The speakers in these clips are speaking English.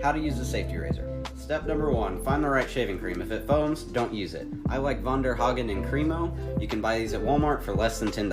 How to use a safety razor. Step number 1, find the right shaving cream. If it foams, don't use it. I like Von der Hagen and Cremo. You can buy these at Walmart for less than $10.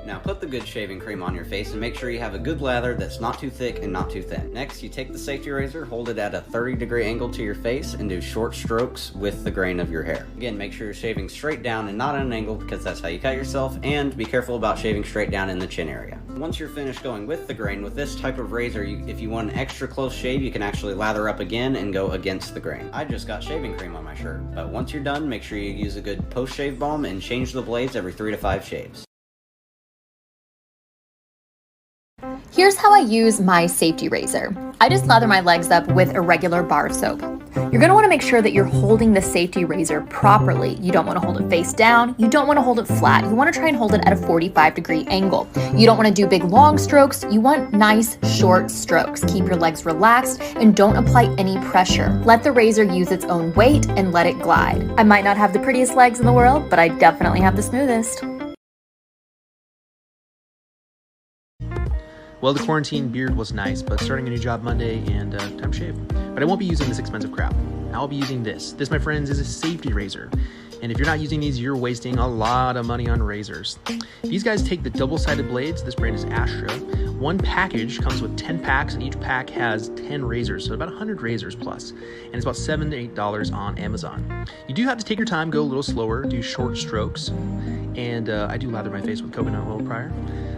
Now put the good shaving cream on your face and make sure you have a good lather that's not too thick and not too thin. Next, you take the safety razor, hold it at a 30-degree angle to your face, and do short strokes with the grain of your hair. Again, make sure you're shaving straight down and not at an angle because that's how you cut yourself, and be careful about shaving straight down in the chin area. Once you're finished going with the grain, with this type of razor, if you want an extra close shave, you can actually lather up again and go against the grain. I just got shaving cream on my shirt, but once you're done, make sure you use a good post-shave balm and change the blades every 3 to 5 shaves. Here's how I use my safety razor. I just lather my legs up with a regular bar of soap. You're going to want to make sure that you're holding the safety razor properly. You don't want to hold it face down. You don't want to hold it flat. You want to try and hold it at a 45-degree angle. You don't want to do big long strokes. You want nice short strokes. Keep your legs relaxed and don't apply any pressure. Let the razor use its own weight and let it glide. I might not have the prettiest legs in the world, but I definitely have the smoothest. Well, the quarantine beard was nice, but starting a new job Monday and time to shave. But I won't be using this expensive crap. I'll be using this. This, my friends, is a safety razor. And if you're not using these, you're wasting a lot of money on razors. These guys take the double-sided blades. This brand is Astra. One package comes with 10 packs, and each pack has 10 razors, so about 100 razors plus. And it's about $7 to $8 on Amazon. You do have to take your time, go a little slower, do short strokes. And I do lather my face with coconut oil prior.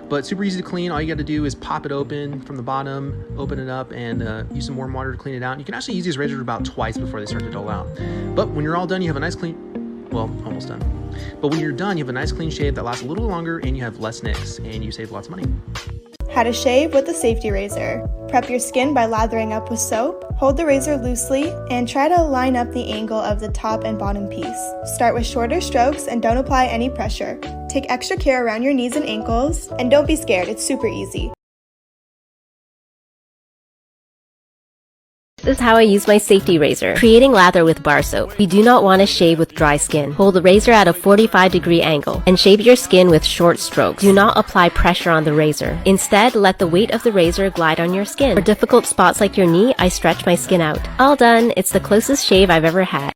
But super easy to clean. All you got to do is pop it open from the bottom, open it up, and use some warm water to clean it out. And you can actually use these razors about twice before they start to dull out. But when you're all done, you have a nice clean, well, almost done. But when you're done, you have a nice clean shave that lasts a little longer, and you have less nicks, and you save lots of money. How to shave with a safety razor. Prep your skin by lathering up with soap. Hold the razor loosely and try to line up the angle of the top and bottom piece. Start with shorter strokes and don't apply any pressure. Take extra care around your knees and ankles, and don't be scared, it's super easy. This is how I use my safety razor. Creating lather with bar soap. We do not want to shave with dry skin. Hold the razor at a 45-degree angle and shave your skin with short strokes. Do not apply pressure on the razor. Instead, let the weight of the razor glide on your skin. For difficult spots like your knee, I stretch my skin out. All done. It's the closest shave I've ever had.